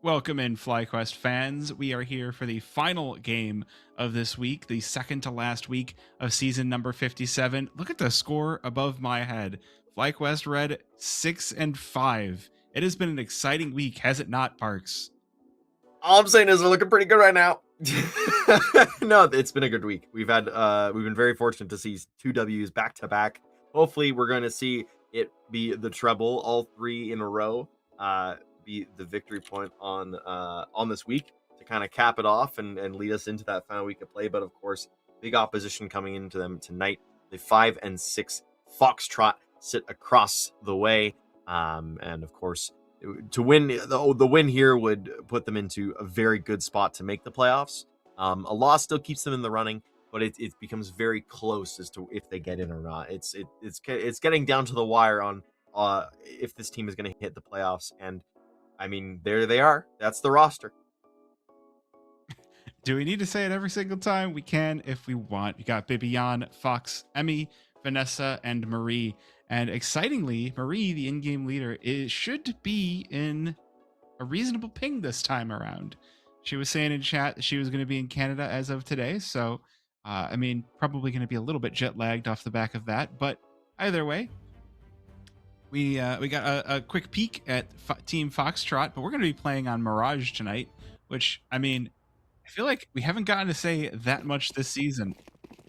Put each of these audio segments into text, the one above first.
Welcome in, Flyquest fans. We are here for the final game of this week, the second to last week of season number 57. Look at the score above my head. Flyquest Red 6-5. It has been an exciting week, has it not, Parks? All I'm saying is we're looking pretty good right now. No, it's been a good week. We've been very fortunate to see 2 Ws back to back. Hopefully, we're going to see it be the treble, all 3 in a row, be the victory point on this week to kind of cap it off and lead us into that final week of play. But of course, big opposition coming into them tonight. The 5 and 6 Foxtrot sit across the way, and of course, to win the win here would put them into a very good spot to make the playoffs. A loss still keeps them in the running, but it becomes very close as to if they get in or not. It's getting down to the wire on if this team is going to hit the playoffs. And I mean, there they are. That's the roster. Do we need to say it every single time? We can if we want. You got Bibian, Fox, Emmy, Vanessa, and Marie. And excitingly, Marie, the in-game leader, should be in a reasonable ping this time around. She was saying in chat that she was going to be in Canada as of today. So, I mean, probably going to be a little bit jet lagged off the back of that. But either way, we got a quick peek at Team Foxtrot, but we're going to be playing on Mirage tonight, which, I mean, I feel like we haven't gotten to say that much this season.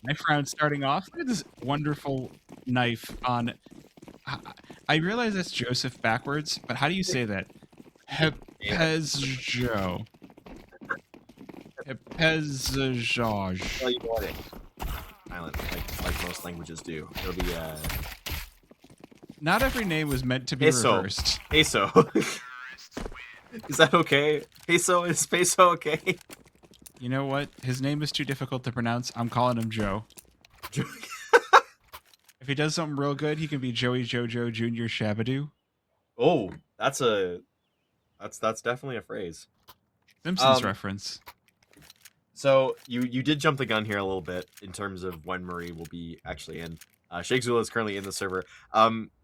Knife round starting off. Look at this wonderful knife on. I realize that's Joseph backwards, but how do you say that? Hepezjo. Hepezjoj. Well, you want it. Silent, like most languages do. It'll be Not every name was meant to be reversed. Peso. Is that okay? Is peso okay? You know what? His name is too difficult to pronounce. I'm calling him Joe. If he does something real good, he can be Joey Jojo Jr. Shabadoo. Oh, that's definitely a phrase. Simpsons reference. So you did jump the gun here a little bit in terms of when Marie will be actually in. Shake Zula is currently in the server.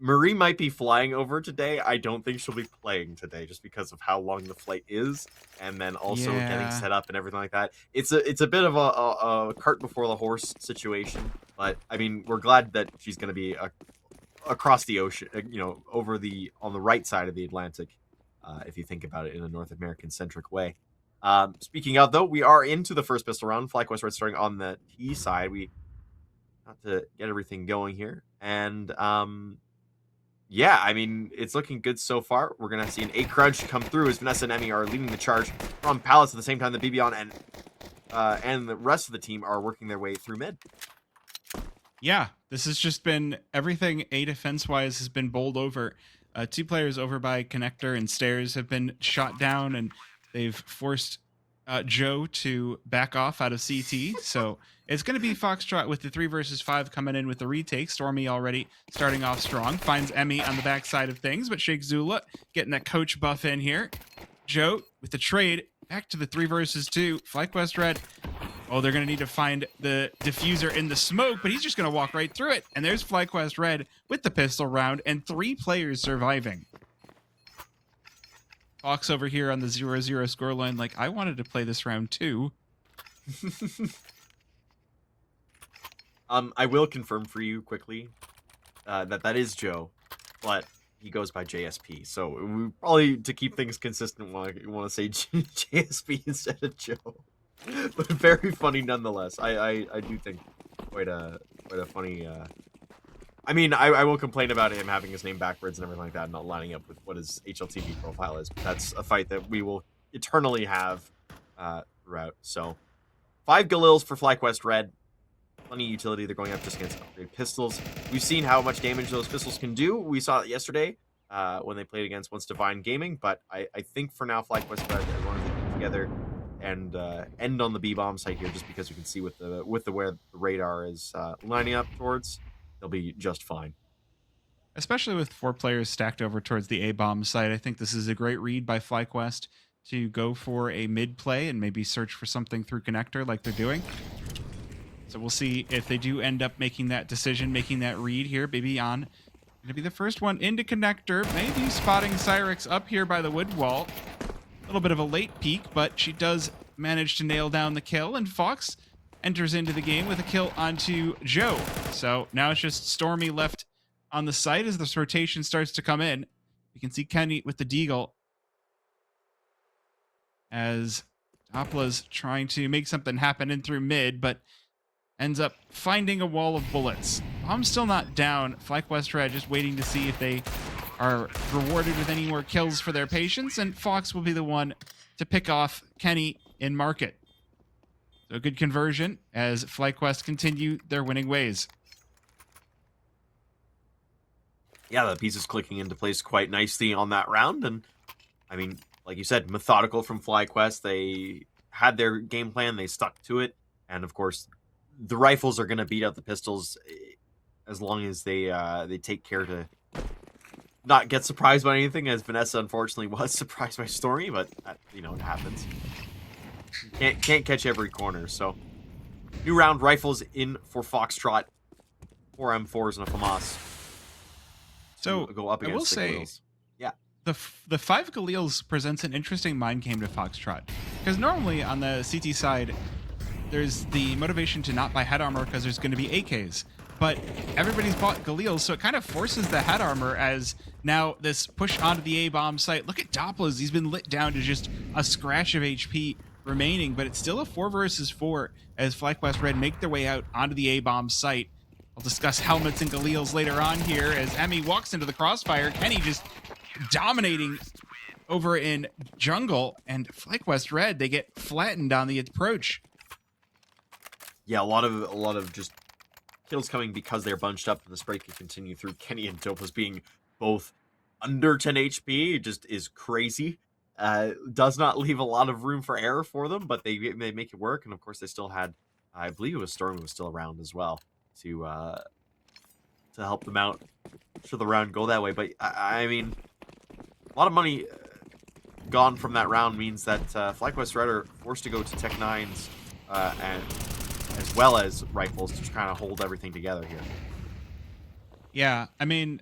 Marie might be flying over today. I don't think she'll be playing today just because of how long the flight is, and then also getting set up and everything like that. It's a bit of a cart before the horse situation, but I mean, we're glad that she's going to be across the ocean, over on the right side of the Atlantic, if you think about it in a North American centric way. Speaking out though, we are into the first pistol round. Flyquest Red starting on the T side. We have to get everything going here, and yeah, I mean, it's looking good so far. We're gonna see an 8 crunch come through as Vanessa and Emmy are leading the charge from Palace at the same time that Bibian and the rest of the team are working their way through mid. Yeah, this has just been everything A defense wise has been bowled over. 2 players over by connector and stairs have been shot down, and they've forced Joe to back off out of CT. So it's going to be Foxtrot with the 3 versus 5 coming in with the retake. Stormy already starting off strong. Finds Emmy on the backside of things, but Shake Zula getting that coach buff in here. Joe with the trade back to the 3 versus 2. Flyquest Red. Oh, they're going to need to find the diffuser in the smoke, but he's just going to walk right through it. And there's Flyquest Red with the pistol round and 3 players surviving. Fox over here on the 0-0 scoreline, like, I wanted to play this round too. I will confirm for you quickly that is Joe, but he goes by JSP. So we probably, to keep things consistent, want to say JSP instead of Joe. But very funny nonetheless. I do think quite a funny. I mean, I will complain about him having his name backwards and everything like that, and not lining up with what his HLTV profile is. But that's a fight that we will eternally have throughout. So 5 Galils for Flyquest Red. Plenty of utility. They're going up just against upgrade pistols. We've seen how much damage those pistols can do. We saw it yesterday when they played against Once Divine Gaming. But I think for now, Flyquest Red, as long as they keep together and end on the B-bomb site here, just because we can see with the where the radar is lining up towards, they'll be just fine. Especially with 4 players stacked over towards the A-bomb site, I think this is a great read by Flyquest to go for a mid play and maybe search for something through connector like they're doing. So we'll see if they do end up making that decision, making that read here. Bibian going to be the first one into connector, maybe spotting Cyrix up here by the wood wall. A little bit of a late peek, but she does manage to nail down the kill, and Fox enters into the game with a kill onto Joe. So now it's just Stormy left on the site as this rotation starts to come in. You can see Kenny with the deagle as Dopla's trying to make something happen in through mid, but ends up finding a wall of bullets. Bomb's still not down. Flyquest Red just waiting to see if they are rewarded with any more kills for their patience, and Fox will be the one to pick off Kenny in market. So a good conversion as Flyquest continue their winning ways. Yeah, the pieces clicking into place quite nicely on that round, and I mean, like you said, methodical from Flyquest. They had their game plan, they stuck to it, and of course, the rifles are going to beat out the pistols as long as they take care to not get surprised by anything, as Vanessa unfortunately was surprised by Stormy, but that, you know, it happens. Can't catch every corner. So new round, rifles in for Foxtrot, 4 M4s and a FAMAS. So go up against I will say, Galils. Yeah, the 5 Galils presents an interesting mind game to Foxtrot, because normally on the CT side there's the motivation to not buy head armor because there's going to be AKs. But everybody's bought Galils, so it kind of forces the head armor as now this push onto the A-bomb site. Look at Doppler's. He's been lit down to just a scratch of HP remaining, but it's still a 4 versus 4 as Flyquest Red make their way out onto the A-bomb site. I'll discuss helmets and Galils later on here as Emmy walks into the crossfire. Kenny just dominating over in jungle, and Flyquest Red, they get flattened on the approach. yeah, a lot of just kills coming because they're bunched up, and the spray can continue through. Kenny and Dopas being both under 10 HP just is crazy. Does not leave a lot of room for error for them, but they make it work. And of course, they still had, I believe it was Stormy was still around as well to help them out should the round go that way. But I mean, a lot of money gone from that round means that Flyquest Red are forced to go to Tech 9s and as well as rifles to kind of hold everything together here. Yeah, I mean,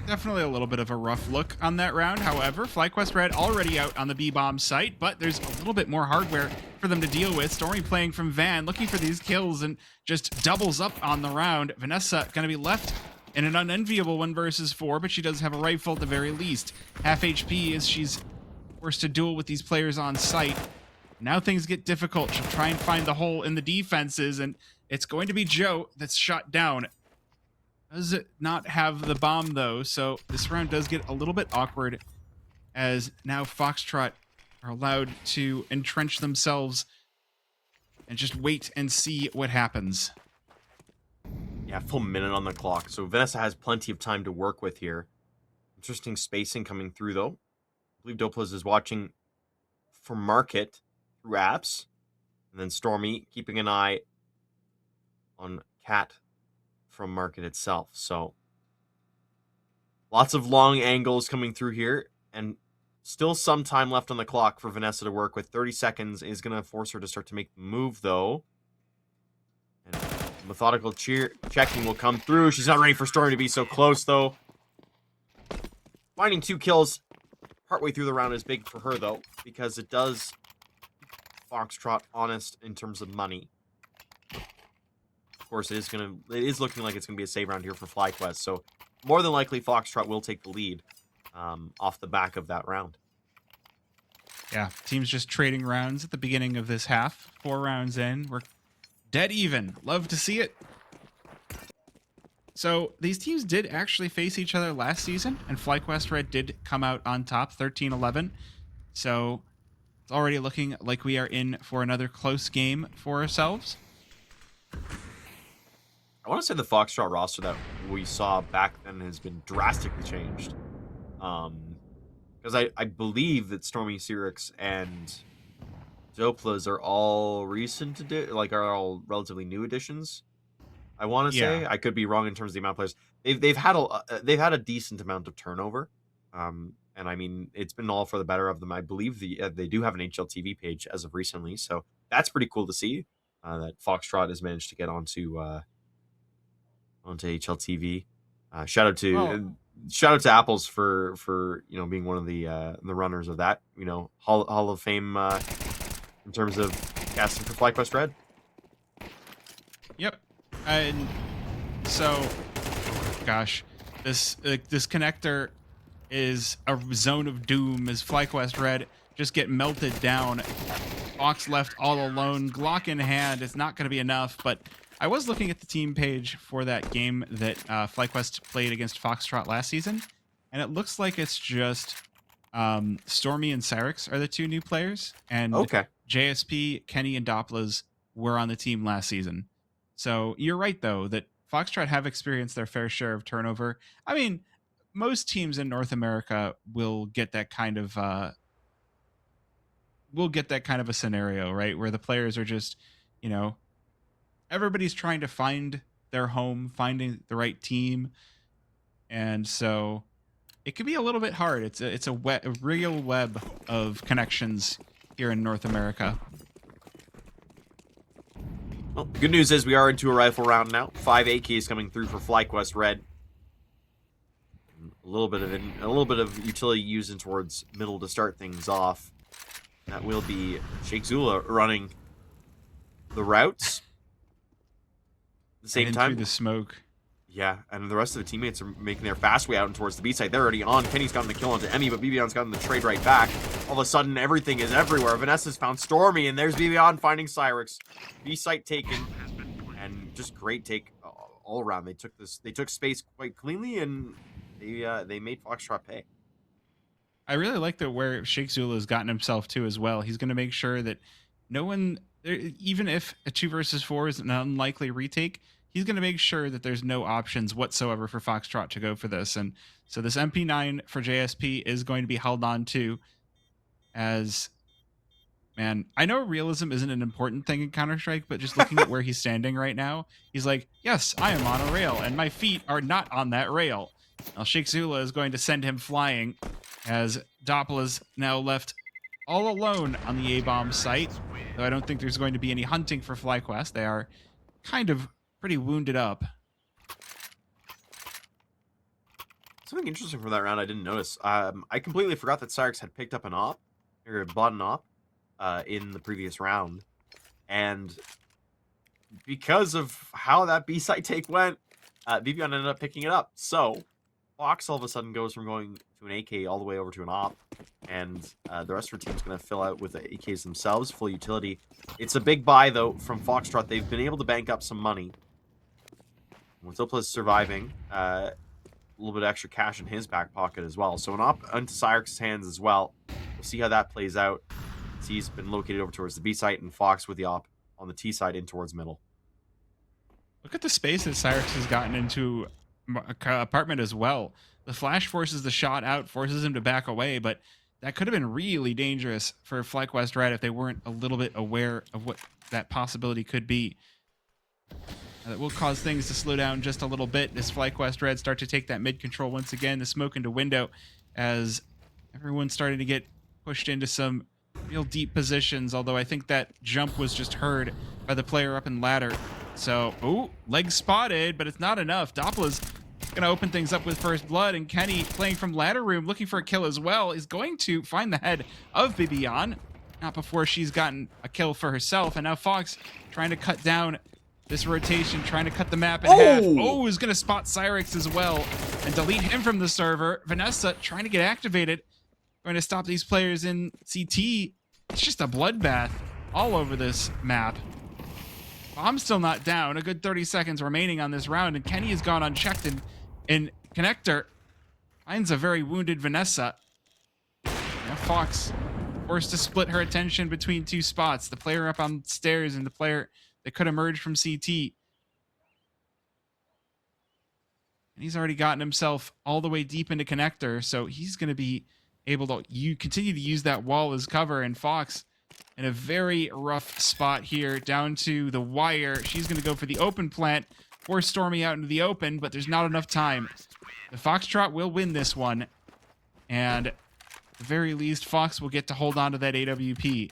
definitely a little bit of a rough look on that round. However, Flyquest Red already out on the B-bomb site, but there's a little bit more hardware for them to deal with. Stormy playing from Van, looking for these kills and just doubles up on the round. Vanessa going to be left in an unenviable 1 versus 4, but she does have a rifle at the very least. Half HP as she's forced to duel with these players on site. Now things get difficult. She'll try and find the hole in the defenses, and it's going to be Joe that's shot down. Does it not have the bomb, though, so this round does get a little bit awkward as now Foxtrot are allowed to entrench themselves and just wait and see what happens. Yeah, full minute on the clock, so Vanessa has plenty of time to work with here. Interesting spacing coming through, though. I believe Doplaz is watching for market through apps, and then Stormy keeping an eye on Cat from market itself. So lots of long angles coming through here, and still some time left on the clock for Vanessa to work with. 30 seconds is going to force her to start to make the move, though. And methodical checking will come through. She's not ready for Stormy to be so close, though. Finding 2 kills partway through the round is big for her, though, because it does Foxtrot honest in terms of money. Of course, it is looking like it's gonna be a save round here for Flyquest, so more than likely Foxtrot will take the lead off the back of that round. Yeah, teams just trading rounds at the beginning of this half. 4 rounds in, we're dead even. Love to see it. So these teams did actually face each other last season, and Flyquest Red did come out on top, 13-11. So it's already looking like we are in for another close game for ourselves. I want to say the Foxtrot roster that we saw back then has been drastically changed. Because I believe that Stormy, Cyrix, and Zoplas are all recent, are all relatively new additions. I want to say, I could be wrong in terms of the amount of players. They've had a decent amount of turnover, and I mean it's been all for the better of them. I believe they do have an HLTV page as of recently, so that's pretty cool to see that Foxtrot has managed to get onto HLTV. Shout out to shout out to Apples for being one of the runners of that, Hall of Fame in terms of casting for Flyquest Red. Yep. And so, gosh, this connector is a zone of doom as Flyquest Red just get melted down. Fox left all alone, Glock in hand. It's not going to be enough, but I was looking at the team page for that game that Flyquest played against Foxtrot last season, and it looks like it's just Stormy and Cyrix are the two new players, and Okay. JSP, Kenny, and Dopplas were on the team last season. So you're right, though, that Foxtrot have experienced their fair share of turnover. I mean, most teams in North America will get that kind of a scenario, right, where the players are just, everybody's trying to find their home, finding the right team, and so it can be a little bit hard. It's a real web of connections here in North America. Well, the good news is we are into a rifle round now. 5 AKs coming through for Flyquest Red. A little bit of utility used in towards middle to start things off. That will be Sheikh Zula running the routes. At the same time, through the smoke. Yeah, and the rest of the teammates are making their fast way out and towards the B site. They're already on. Kenny's gotten the kill onto Emmy, but Bibion's gotten the trade right back. All of a sudden, everything is everywhere. Vanessa's found Stormy, and there's Bibion finding Cyrix. B site taken, and just great take all around. They took space quite cleanly, and they made Foxtrot pay. I really like where Sheikh Zula has gotten himself to as well. He's going to make sure that no one, even if a 2 versus 4 is an unlikely retake, he's going to make sure that there's no options whatsoever for Foxtrot to go for this. And so this MP9 for JSP is going to be held on to as, man, I know realism isn't an important thing in Counter-Strike, but just looking at where he's standing right now, he's like, yes, I am on a rail and my feet are not on that rail. Now Sheikh Zula is going to send him flying as Doppler's now left all alone on the A-bomb site, though I don't think there's going to be any hunting for Flyquest. They are kind of pretty wounded up. Something interesting from that round I didn't notice. I completely forgot that Cyrix had picked up an op, or bought an op, in the previous round. And because of how that B-site take went, Bibion ended up picking it up. So Fox all of a sudden goes from going to an AK all the way over to an op, and the rest of her team's going to fill out with the AKs themselves, full utility. It's a big buy, though, from Foxtrot. They've been able to bank up some money. With Doppler surviving, a little bit of extra cash in his back pocket as well. So an op into Cyrix's hands as well. We'll see how that plays out. He's been located over towards the B site, and Fox with the op on the T side in towards middle. Look at the space that Cyrix has gotten into apartment as well. The flash forces the shot out, forces him to back away, but that could have been really dangerous for Flyquest Red if they weren't a little bit aware of what that possibility could be. That will cause things to slow down just a little bit as Flyquest Red start to take that mid control once again. The smoke into window as everyone's starting to get pushed into some real deep positions, although I think that jump was just heard by the player up in ladder. So, ooh, leg spotted, but it's not enough. Doppler's going to open things up with first blood, and Kenny, playing from ladder room, looking for a kill as well, is going to find the head of Bibion. Not before she's gotten a kill for herself, and now Fox trying to cut down this rotation, trying to cut the map in half. Oh, is going to spot Cyrix as well and delete him from the server. Vanessa trying to get activated, going to stop these players in CT. It's just a bloodbath all over this map. Bomb's still not down. A good 30 seconds remaining on this round, and Kenny has gone unchecked in connector. Finds a very wounded Vanessa. Now Fox forced to split her attention between 2 spots. The player up on stairs and the player that could emerge from CT. And he's already gotten himself all the way deep into connector, so he's going to be able to continue to use that wall as cover, and Fox in a very rough spot here down to the wire. She's going to go for the open plant, force Stormy out into the open, but there's not enough time. The Foxtrot will win this one, and at the very least, Fox will get to hold on to that AWP.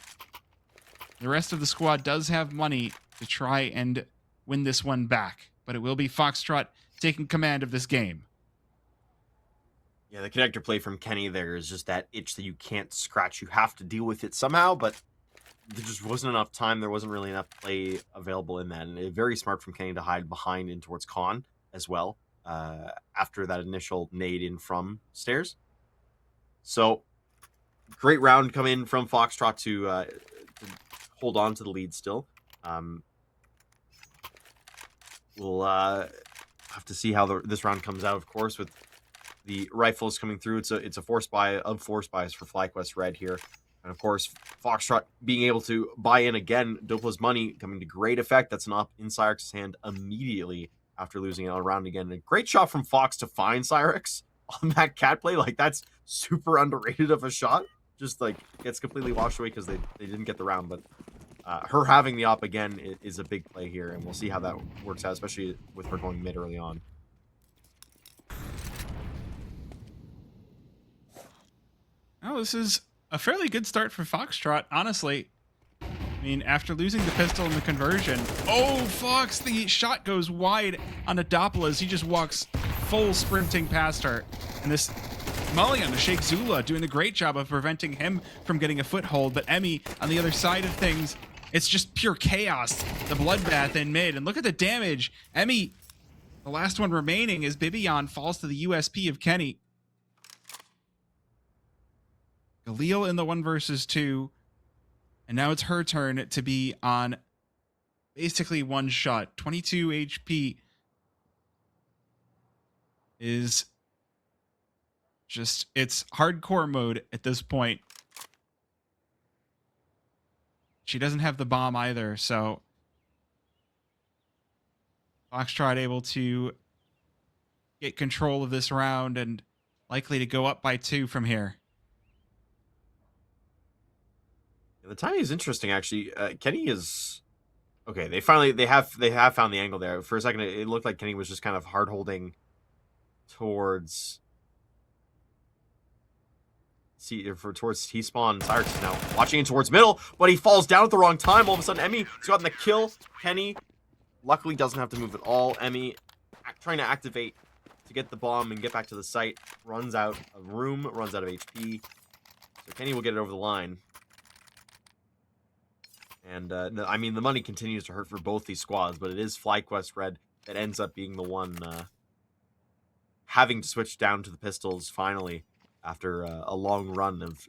The rest of the squad does have money to try and win this one back, but it will be Foxtrot taking command of this game. Yeah, the connector play from Kenny there is just that itch that you can't scratch. You have to deal with it somehow, but there just wasn't enough time. There wasn't really enough play available in that. And very smart from Kenny to hide behind in towards Khan as well after that initial nade in from stairs. So great round come in from Foxtrot to hold on to the lead still. We'll have to see how this round comes out, of course, with the rifles coming through. It's a force buy of force buys for Flyquest Red here. And of course, Foxtrot being able to buy in again, Dopla's money coming to great effect. That's an up in Cyrix's hand immediately after losing a round again. A great shot from Fox to find Cyrix on that cat play. Like, that's super underrated of a shot. Just like gets completely washed away because they didn't get the round. But her having the op again is a big play here, and we'll see how that works out, especially with her going mid early on. Oh, this is a fairly good start for Foxtrot, honestly. I mean, after losing the pistol and the conversion. Oh, Fox, the shot goes wide on Adopola as he just walks full sprinting past her. And this Molly on the Sheikh Zula doing a great job of preventing him from getting a foothold. But Emmy on the other side of things, it's just pure chaos. The bloodbath in mid. And look at the damage. Emmy, the last one remaining as Bibion falls to the USP of Kenny. Galil in the 1 versus 2. And now it's her turn to be on basically one shot. 22 HP is just, it's hardcore mode at this point. She doesn't have the bomb either, so Foxtrot able to get control of this round and likely to go up by 2 from here. The timing is interesting, actually. Kenny is okay. They have found the angle there. For a second, it looked like Kenny was just kind of hard holding towards towards T-spawn. Cyrix is now watching in towards middle, but he falls down at the wrong time. All of a sudden, Emmy has gotten the kill. Kenny luckily doesn't have to move at all. Emmy trying to activate to get the bomb and get back to the site. Runs out of room, runs out of HP. So Kenny will get it over the line. And, I mean, the money continues to hurt for both these squads, but it is Flyquest Red that ends up being the one having to switch down to the pistols finally after a long run of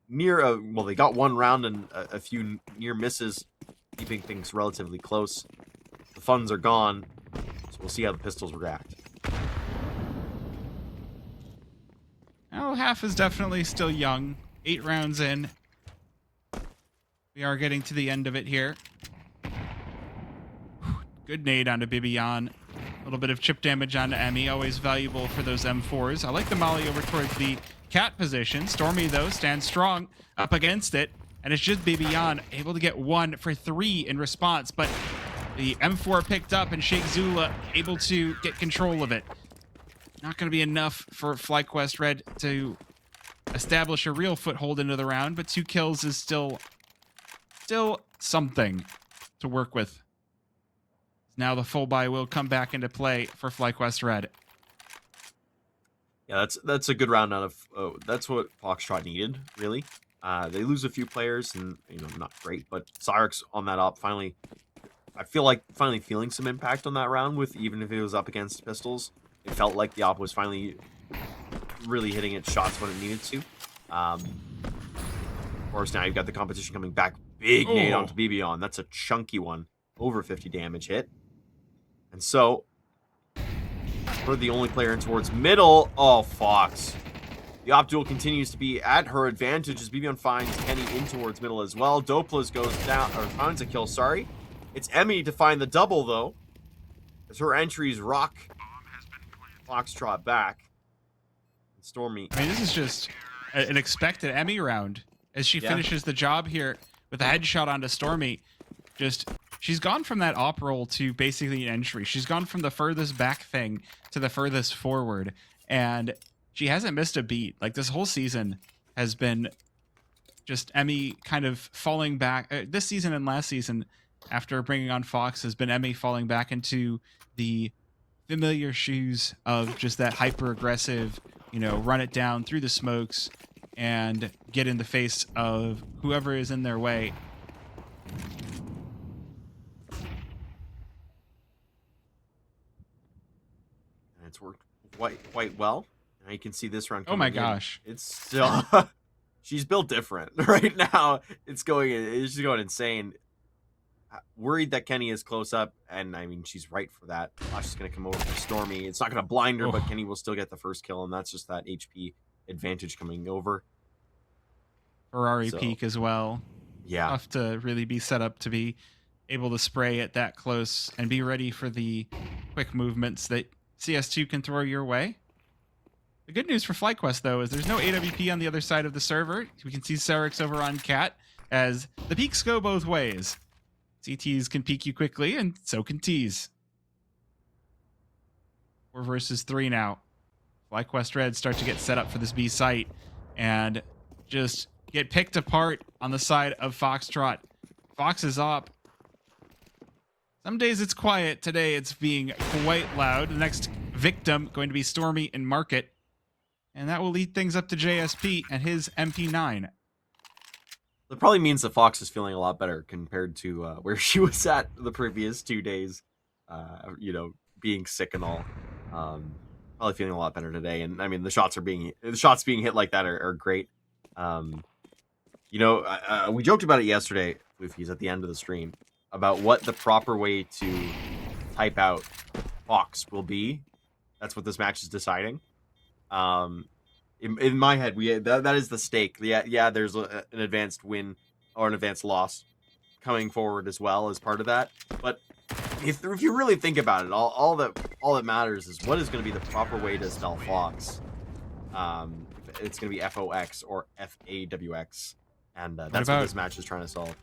near... well, they got one round and a few near misses, keeping things relatively close. The funds are gone, so we'll see how the pistols react. Oh, half is definitely still young. 8 rounds in. We are getting to the end of it here. Good nade onto Bibion. A little bit of chip damage onto Emmy. Always valuable for those M4s. I like the molly over towards the cat position. Stormy, though, stands strong up against it. And it's just Bibion able to get 1 for 3 in response. But the M4 picked up and Sheikh Zula able to get control of it. Not going to be enough for Flyquest Red to establish a real foothold into the round. But 2 kills is still something to work with. Now the full buy will come back into play for Flyquest Red. Yeah, that's a good round out of... that's what Foxtrot needed, really. They lose a few players, and, not great, but Cyrix on that op finally... I feel like finally feeling some impact on that round, with even if it was up against pistols. It felt like the op was finally really hitting its shots when it needed to. Of course, now you've got the competition coming back. Big nade onto Bibion. That's a chunky one. Over 50 damage hit. And so, we're the only player in towards middle. Oh, Fox. The op duel continues to be at her advantage as Bibion finds Kenny in towards middle as well. Dopla's goes down, or finds a kill, sorry. It's Emmy to find the double, though. As her entries rock Foxtrot back. And Stormy. I mean, this is just an expected Emmy round as she finishes the job here with a headshot onto Stormy. She's gone from that op roll to basically an entry. She's gone from the furthest back thing to the furthest forward. And she hasn't missed a beat. Like, this whole season has been just Emmy kind of falling back. This season and last season, after bringing on Fox, has been Emmy falling back into the familiar shoes of just that hyper-aggressive, run it down through the smokes and get in the face of whoever is in their way. And it's worked quite well. Now you can see this round Oh coming my in. gosh. It's still she's built different right now. It's just going insane. Worried that Kenny is close up, and I mean she's right for that. She's gonna come over for Stormy. It's not gonna blind her, but Kenny will still get the first kill, and that's just that HP advantage coming over. Ferrari peak as well. Yeah. Tough to really be set up to be able to spray it that close and be ready for the quick movements that CS2 can throw your way. The good news for Flyquest, though, is there's no AWP on the other side of the server. We can see Sarix over on Cat, as the peaks go both ways. CTs can peek you quickly, and so can Ts. 4 versus 3 now. Flyquest Red start to get set up for this B site, and just get picked apart on the side of Foxtrot. Fox is up. Some days it's quiet. Today it's being quite loud. The next victim going to be Stormy and Market. And that will lead things up to JSP and his MP9. That probably means that Fox is feeling a lot better compared to where she was at the previous 2 days. Being sick and all. Probably feeling a lot better today. And I mean, the shots being hit like that are great. We joked about it yesterday, Floofys, at the end of the stream, about what the proper way to type out Fox will be. That's what this match is deciding. In my head, that is the stake. Yeah, there's an advanced win or an advanced loss coming forward as well as part of that. But if you really think about it, all that matters is what is going to be the proper way to spell Fox. It's going to be FOX or FAWX, and that's what this match is trying to solve.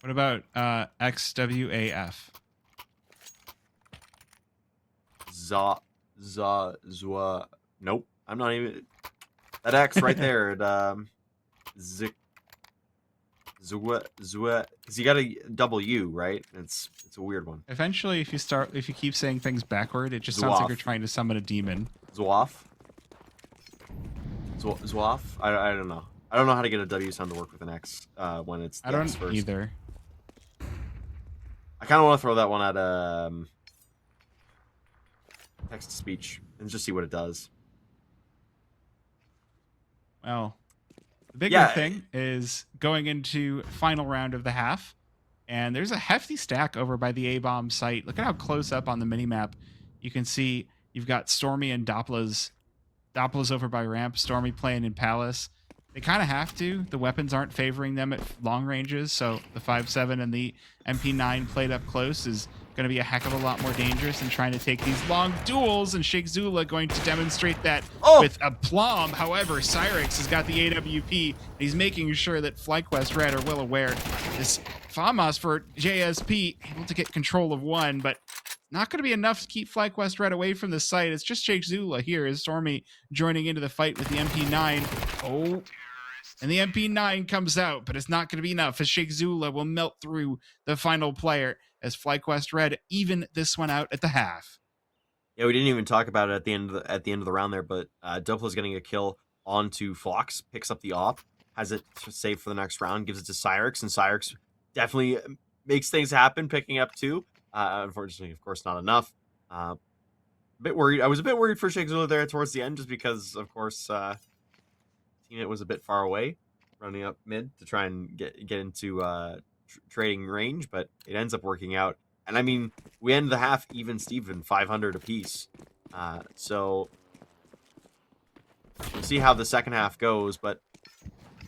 What about XWAF? Zwa. Nope, I'm not even. That X right there. Zik. Zwa. Because you got a double U, right? It's a weird one. Eventually, if you keep saying things backward, it just sounds like you're trying to summon a demon. Zwaf. Zwaf. I don't know. I don't know how to get a W sound to work with an X when it's the X first. I don't either. I kind of want to throw that one at text to speech and just see what it does. Well, the bigger thing is going into final round of the half, and there's a hefty stack over by the A-bomb site. Look at how close up on the minimap you can see you've got Stormy and Doppler's. Doppler's over by ramp, Stormy playing in Palace. They kind of have to. The weapons aren't favoring them at long ranges, so the 5.7 and the MP9 played up close is going to be a heck of a lot more dangerous than trying to take these long duels, and Sheikh Zula going to demonstrate that with aplomb. However, Cyrix has got the AWP, and he's making sure that Flyquest Red are well aware. This FAMAS for JSP able to get control of one, but not going to be enough to keep Flyquest Red away from the site. It's just Sheikh Zula here as Stormy joining into the fight with the MP9. And the MP9 comes out, but it's not going to be enough as Sheikh Zula will melt through the final player as Flyquest Red even this one out at the half. Yeah, we didn't even talk about it at the end of the round there, but Dopla's getting a kill onto Fox, picks up the op, has it saved for the next round, gives it to Cyrix, and Cyrix definitely makes things happen, picking up 2. Unfortunately, of course, not enough. A bit worried. I was a bit worried for Sheikh Zula there towards the end, just because, of course, teammate was a bit far away, running up mid to try and get into trading range, but it ends up working out. And I mean, we end the half even Steven, 500 apiece. So we'll see how the second half goes. But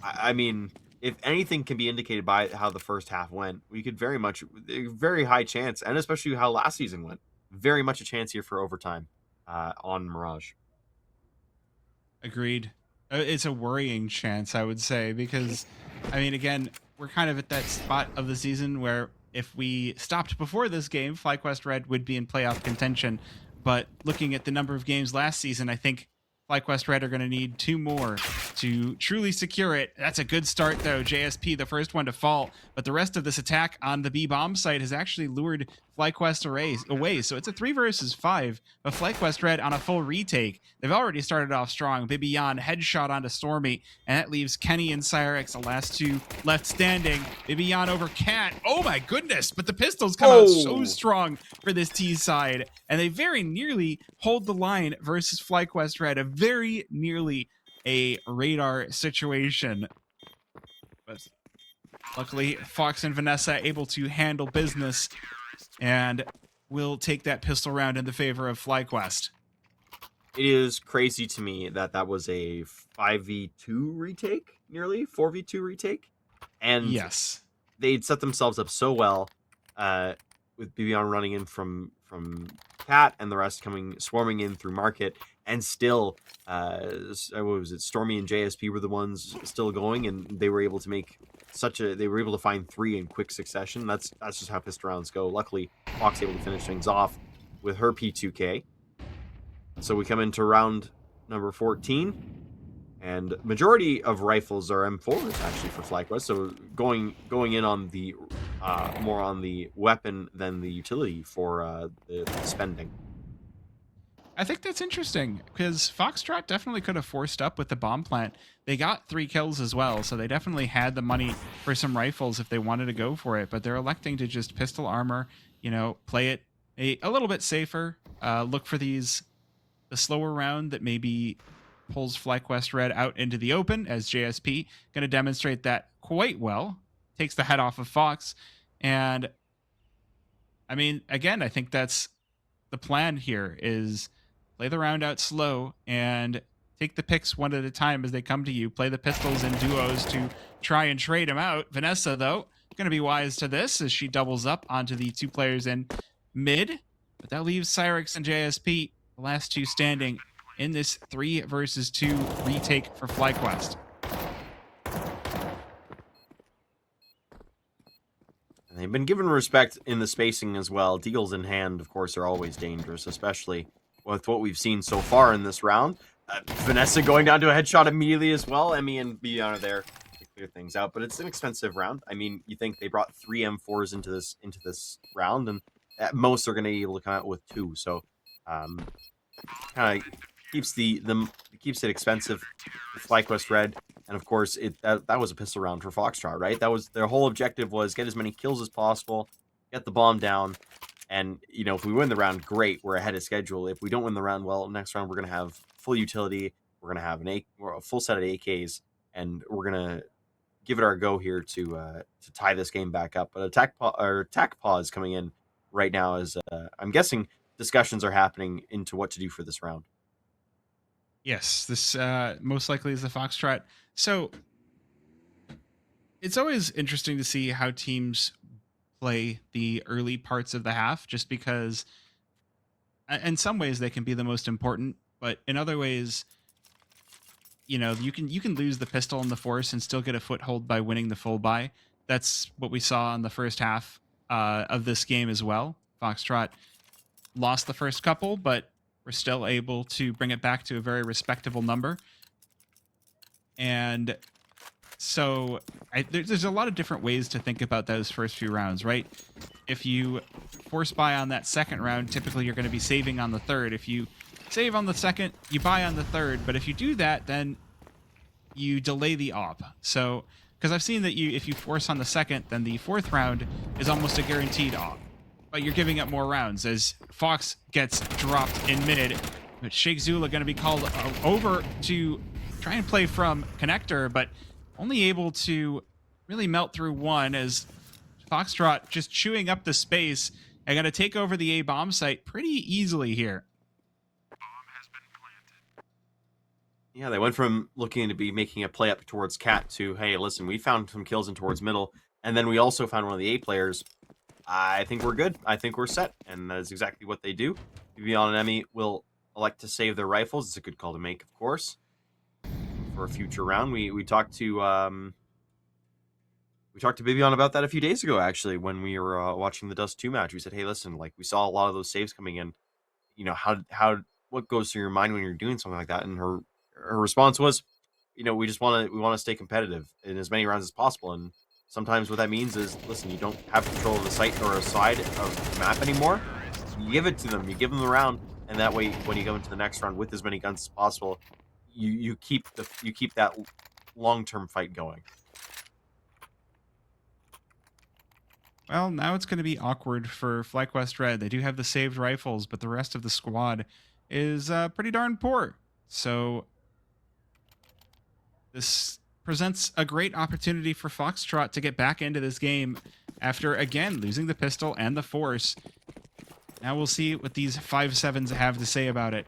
I mean, if anything can be indicated by how the first half went, we could very high chance, and especially how last season went, very much a chance here for overtime on Mirage. Agreed. It's a worrying chance, I would say, because, I mean, again, we're kind of at that spot of the season where if we stopped before this game, Flyquest Red would be in playoff contention. But looking at the number of games last season, I think Flyquest Red are going to need 2 more to truly secure it. That's a good start, though. JSP, the first one to fall, but the rest of this attack on the B bomb site has actually lured Flyquest away. So it's a 3 versus 5, but Flyquest Red on a full retake. They've already started off strong. Bibian headshot onto Stormy, and that leaves Kenny and Cyrix, the last 2 left standing. Bibian over Cat. Oh my goodness, but the pistols come out so strong for this T side, and they very nearly hold the line versus Flyquest Red. A very nearly a radar situation. But luckily, Fox and Vanessa able to handle business, and will take that pistol round in the favor of Flyquest. It is crazy to me that that was a 5v2 retake, nearly 4v2 retake, and yes, they'd set themselves up so well, with Bibian running in from Cat and the rest swarming in through Market, and still, what was it? Stormy and JSP were the ones still going, and they were able to make they were able to find 3 in quick succession. That's just how pistol rounds go. Luckily, Fox able to finish things off with her P2K. So we come into round number 14, and majority of rifles are M4s actually for Flyquest. So going in on the more on the weapon than the utility for the spending. I think that's interesting because Foxtrot definitely could have forced up with the bomb plant. They got 3 kills as well, so they definitely had the money for some rifles if they wanted to go for it, but they're electing to just pistol armor, play it a little bit safer, look for the slower round that maybe pulls Flyquest Red out into the open, as JSP going to demonstrate that quite well. Takes the head off of Fox, and I mean, again, I think that's the plan here is play the round out slow and take the picks one at a time as they come to you. Play the pistols in duos to try and trade them out. Vanessa, though, going to be wise to this as she doubles up onto the 2 players in mid. But that leaves Cyrix and JSP, the last 2 standing in this 3 versus 2 retake for Flyquest. They've been given respect in the spacing as well. Deals in hand, of course, are always dangerous, especially with what we've seen so far in this round. Vanessa going down to a headshot immediately as well. Emmy and Bian are there to clear things out, but it's an expensive round. I mean, you think they brought 3 M4s into this round, and at most they're going to be able to come out with 2. So, kind of keeps keeps it expensive with Flyquest Red. And of course, that was a pistol round for Foxtrot, right? That was their whole objective, was get as many kills as possible, get the bomb down, and if we win the round, great, we're ahead of schedule. If we don't win the round, well, next round we're gonna have full utility, we're gonna have a full set of AKs, and we're gonna give it our go here to tie this game back up. But attack pause coming in right now as I'm guessing discussions are happening into what to do for this round. Yes, this most likely is the Foxtrot. So it's always interesting to see how teams play the early parts of the half, just because in some ways they can be the most important, but in other ways, you can lose the pistol and the force and still get a foothold by winning the full buy. That's what we saw in the first half of this game as well. Foxtrot lost the first couple, but we're still able to bring it back to a very respectable number. And so there's a lot of different ways to think about those first few rounds, right? If you force buy on that second round, typically you're going to be saving on the third. If you save on the second, you buy on the third. But if you do that, then you delay the op. So, because I've seen that if you force on the second, then the fourth round is almost a guaranteed op. But you're giving up more rounds as Fox gets dropped in mid. But Sheikh Zula going to be called over to try and play from connector, but only able to really melt through one as Foxtrot just chewing up the space and going to take over the A bomb site pretty easily here. Yeah, they went from looking to be making a play up towards Cat to, hey, listen, we found some kills in towards middle, and then we also found one of the A players. I think we're good. I think we're set. And that is exactly what they do. Bibian and Emmy will elect to save their rifles. It's a good call to make, of course, for a future round. We talked to Bibian about that a few days ago, actually, when we were watching the Dust 2 match. We said, hey, listen, like, we saw a lot of those saves coming in. How what goes through your mind when you're doing something like that. And her response was, we just we want to stay competitive in as many rounds as possible. And sometimes what that means is, listen, you don't have control of the site or a side of the map anymore. You give it to them, you give them the round, and that way, when you go into the next round with as many guns as possible, you keep that long-term fight going. Well, now it's going to be awkward for Flyquest Red. They do have the saved rifles, but the rest of the squad is pretty darn poor. So this presents a great opportunity for Foxtrot to get back into this game after, again, losing the pistol and the force. Now we'll see what these 5.7s have to say about it.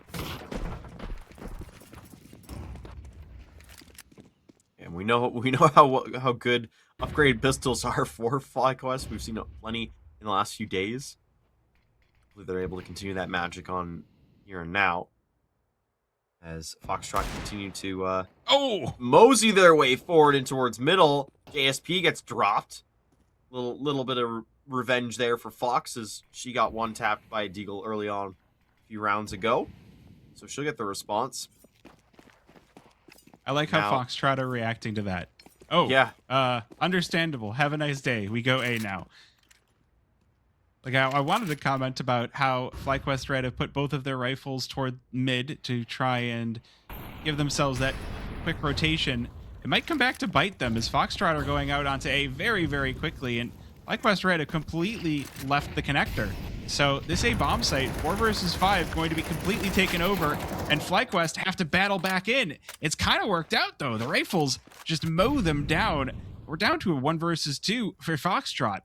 And we know how good upgraded pistols are for Flyquest. We've seen plenty in the last few days. Hopefully they're able to continue that magic on here and now, as Foxtrot continue to mosey their way forward and towards middle. JSP gets dropped. Little bit of revenge there for Fox, as she got one tapped by Deagle early on a few rounds ago. So she'll get the response. I like how Foxtrot are reacting to that. Oh, yeah. Understandable. Have a nice day. We go A now. Like, I wanted to comment about how Flyquest Red have put both of their rifles toward mid to try and give themselves that quick rotation. It might come back to bite them, as Foxtrot are going out onto A very, very quickly, and Flyquest Red have completely left the connector. So this A bomb site, 4 versus 5, going to be completely taken over, and Flyquest have to battle back in. It's kind of worked out, though. The rifles just mow them down. We're down to a 1 versus 2 for Foxtrot.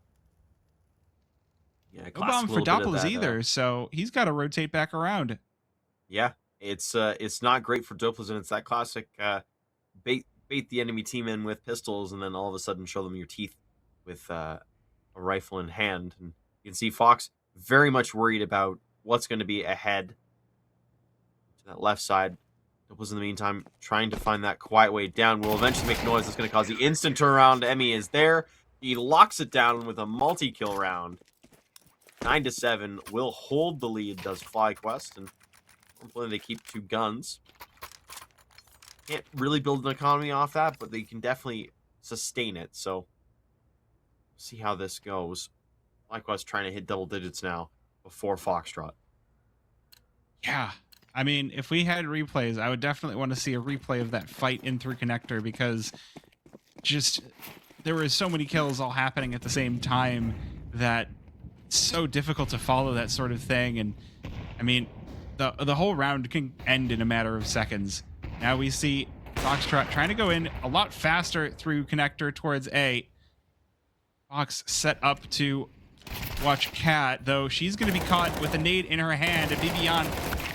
Yeah, no bomb for Doppels either, so he's got to rotate back around. Yeah, it's not great for Doppels, and it's that classic bait the enemy team in with pistols, and then all of a sudden show them your teeth with a rifle in hand. And you can see Fox very much worried about what's going to be ahead to that left side. Doppels, in the meantime, trying to find that quiet way down. Will eventually make noise that's going to cause the instant turnaround. Emmy is there. He locks it down with a multi-kill round. 9-7 will hold the lead, does Flyquest, and hopefully they keep 2 guns. Can't really build an economy off that, but they can definitely sustain it, so see how this goes. Flyquest trying to hit double digits now before Foxtrot. Yeah, I mean, if we had replays, I would definitely want to see a replay of that fight in through connector, because just there were so many kills all happening at the same time that it's so difficult to follow that sort of thing. And I mean, the whole round can end in a matter of seconds. Now we see Foxtrot trying to go in a lot faster through connector towards A. Fox set up to watch Cat, though she's going to be caught with a nade in her hand, and Vivian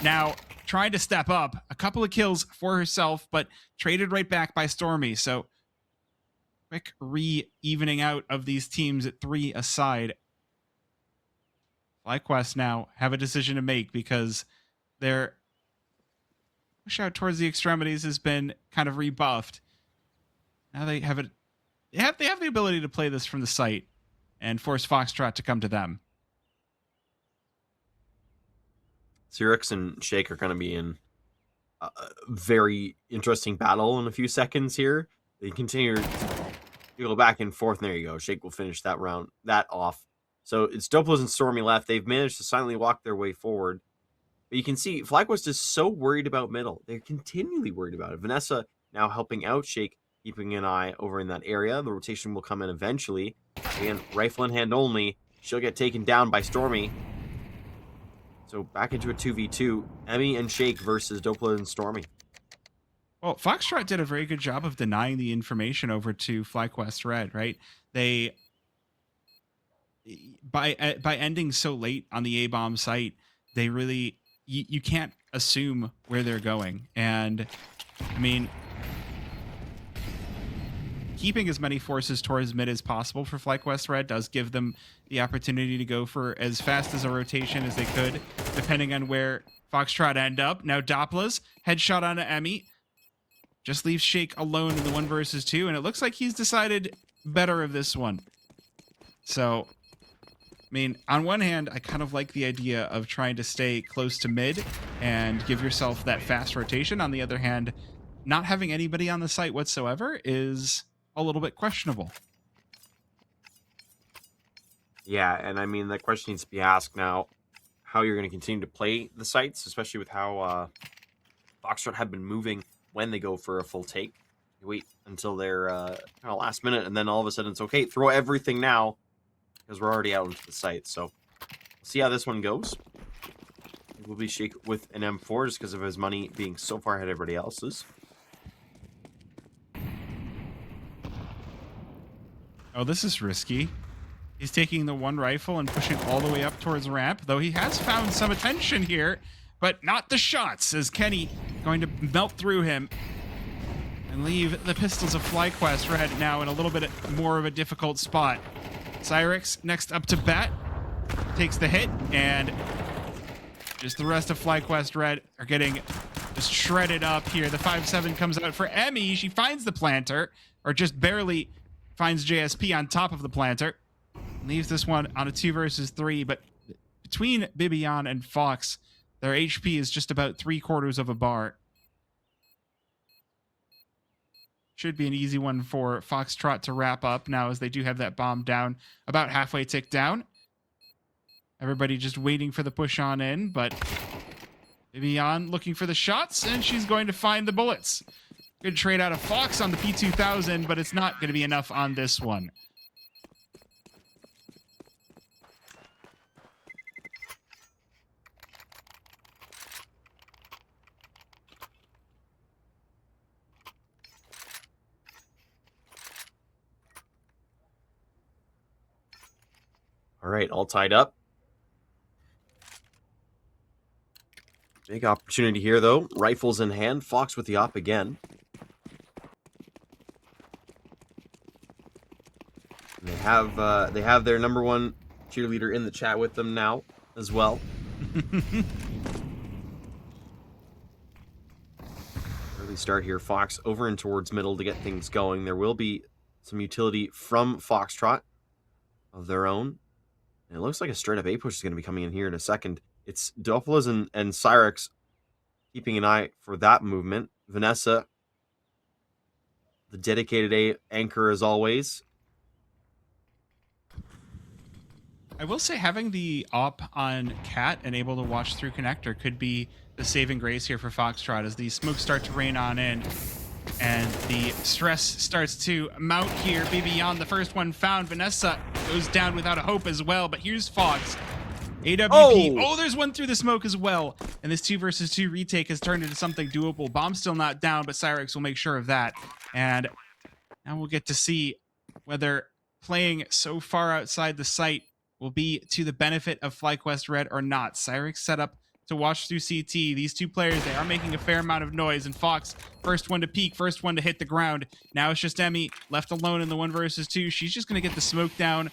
now trying to step up. A couple of kills for herself, but traded right back by Stormy. So quick re-evening out of these teams at 3 aside. Flyquest now have a decision to make, because their push out towards the extremities has been kind of rebuffed. Now they have they have the ability to play this from the site and force Foxtrot to come to them. Xerix and Shake are going to be in a very interesting battle in a few seconds here. They continue to go back and forth, and there you go. Shake will finish that off. So it's Doppels and Stormy left. They've managed to silently walk their way forward. But you can see Flyquest is so worried about middle. They're continually worried about it. Vanessa now helping out Shake, keeping an eye over in that area. The rotation will come in eventually. Again, rifle in hand only. She'll get taken down by Stormy. So back into a 2v2. Emmy and Shake versus Doppel and Stormy. Well, Foxtrot did a very good job of denying the information over to Flyquest Red, right? They, by ending so late on the A-bomb site, they really, you can't assume where they're going. And I mean, keeping as many forces towards mid as possible for Flyquest Red does give them the opportunity to go for as fast as a rotation as they could, depending on where Foxtrot end up. Now Doppler's headshot onto Emmy just leaves Shake alone in the 1 versus 2, and it looks like he's decided better of this one. So mean, on one hand, I kind of like the idea of trying to stay close to mid and give yourself that fast rotation. On the other hand, not having anybody on the site whatsoever is a little bit questionable. Yeah, and I mean, that question needs to be asked now, how you're going to continue to play the sites, especially with how Foxtrot have been moving when they go for a full take. You wait until they're kind of last minute, and then all of a sudden it's okay, throw everything now, because we're already out into the site. So, we'll see how this one goes. It will be Shake with an M4 just because of his money being so far ahead of everybody else's. Oh, this is risky. He's taking the one rifle and pushing all the way up towards ramp, though he has found some attention here, but not the shots, as Kenny going to melt through him and leave the pistols of Flyquest Red now in a little bit more of a difficult spot. Cyrix next up to bat, takes the hit, and just the rest of Flyquest Red are getting just shredded up here. The 5.7 comes out for Emmy. She finds the planter, or just barely finds JSP on top of the planter. Leaves this one on a 2 versus 3, but between Bibian and Fox, their HP is just about 3/4 of a bar. Should be an easy one for Foxtrot to wrap up now, as they do have that bomb down, about halfway tick down. Everybody just waiting for the push on in, but Bibian looking for the shots, and she's going to find the bullets. Good trade out of Fox on the P2000, but it's not going to be enough on this one. All right, all tied up. Big opportunity here, though. Rifles in hand. Fox with the op again. And they have their number one cheerleader in the chat with them now as well. Early start here. Fox over and towards middle to get things going. There will be some utility from Foxtrot of their own. And it looks like a straight-up A push is going to be coming in here in a second. It's Dopolas and Cyrix keeping an eye for that movement. Vanessa, the dedicated A anchor as always. I will say having the op on Cat and able to watch through connector could be the saving grace here for Foxtrot as the smokes start to rain on in. And the stress starts to mount here. Bibian, the first one found. Vanessa goes down without a hope as well. But here's Fox. AWP. Oh, there's one through the smoke as well. And this 2 versus 2 retake has turned into something doable. Bomb still not down, but Cyrix will make sure of that. And now we'll get to see whether playing so far outside the site will be to the benefit of Flyquest Red or not. Cyrix set up to watch through CT. These two players, they are making a fair amount of noise, and Fox, first one to peek, first one to hit the ground. Now it's just Emmy left alone in the 1 versus 2. She's just going to get the smoke down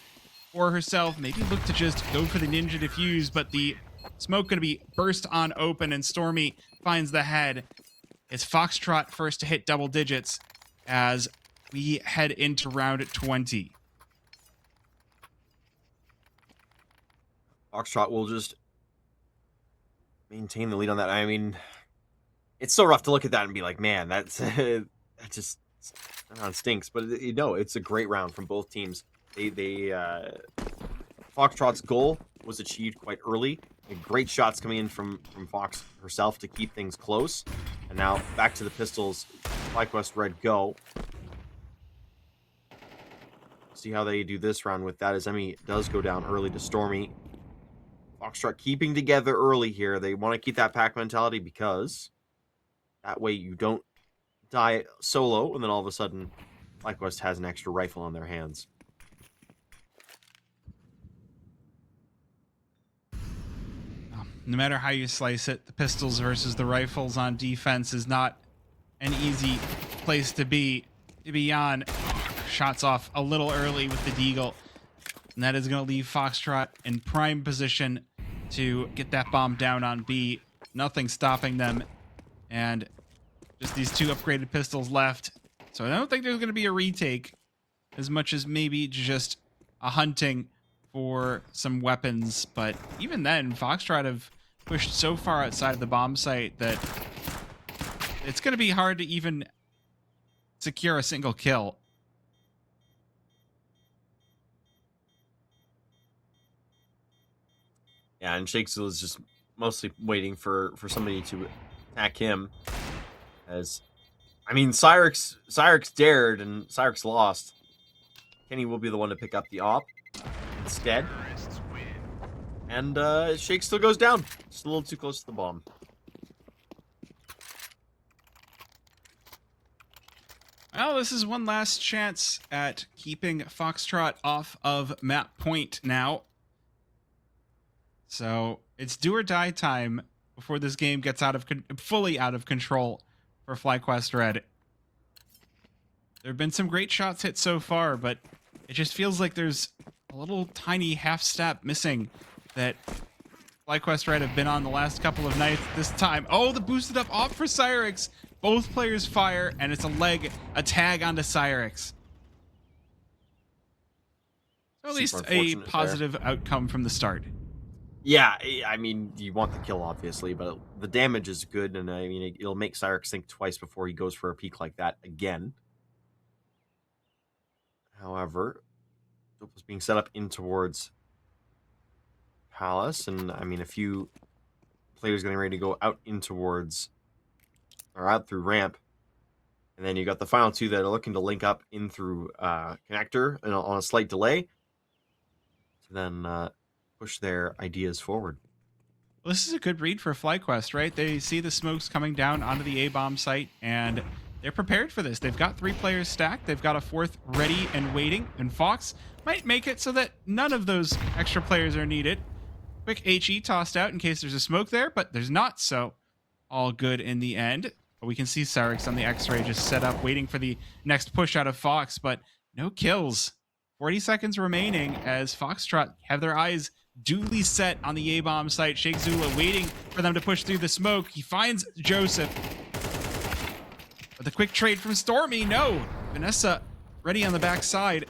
for herself. Maybe look to just go for the ninja defuse, but the smoke going to be burst on open, and Stormy finds the head. It's Foxtrot first to hit double digits as we head into round 20. Foxtrot will just maintain the lead on that. I mean, it's so rough to look at that and be like, man, that just stinks. But you know, it's a great round from both teams. Foxtrot's goal was achieved quite early. Great shots coming in from Fox herself to keep things close. And now back to the pistols. Flyquest Red go. See how they do this round with that, as Emmy does go down early to Stormy. Foxtrot keeping together early here. They want to keep that pack mentality because that way you don't die solo, and then all of a sudden Flyquest has an extra rifle on their hands. No matter how you slice it, the pistols versus the rifles on defense is not an easy place to be. Beyond shots off a little early with the deagle, and that is going to leave Foxtrot in prime position to get that bomb down on B. Nothing stopping them, and just these 2 upgraded pistols left. So I don't think there's going to be a retake as much as maybe just a hunting for some weapons, but even then, Foxtrot have pushed so far outside of the bomb site that it's going to be hard to even secure a single kill. Yeah, and Shakespeare is just mostly waiting for somebody to attack him. As, I mean, Cyrix dared and Cyrix lost. Kenny will be the one to pick up the op instead. And Shake still goes down. Just a little too close to the bomb. Well, this is one last chance at keeping Foxtrot off of map point now. So it's do or die time before this game gets fully out of control for Flyquest Red. There have been some great shots hit so far, but it just feels like there's a little tiny half step missing that Flyquest Red have been on the last couple of nights this time. Oh, the boosted up off for Cyrix. Both players fire, and it's a tag onto Cyrix. So at least a positive outcome from the start. Yeah, I mean, you want the kill, obviously, but the damage is good, and I mean, it'll make Cyrix think twice before he goes for a peek like that again. However, it was being set up in towards Palace, and I mean, a few players getting ready to go out in towards, or out through ramp, and then you got the final two that are looking to link up in through connector and on a slight delay to then push their ideas forward. Well, this is a good read for Flyquest, right? They see the smokes coming down onto the A-bomb site, and they're prepared for this. They've got 3 players stacked. They've got a 4th ready and waiting, and Fox might make it so that none of those extra players are needed. Quick HE tossed out in case there's a smoke there, but there's not, so all good in the end. But we can see Cyrix on the X-ray just set up, waiting for the next push out of Fox, but no kills. 40 seconds remaining as Foxtrot have their eyes duly set on the A-bomb site. Shake Zula waiting for them to push through the smoke. He finds Joseph. But the quick trade from Stormy, no. Vanessa ready on the backside.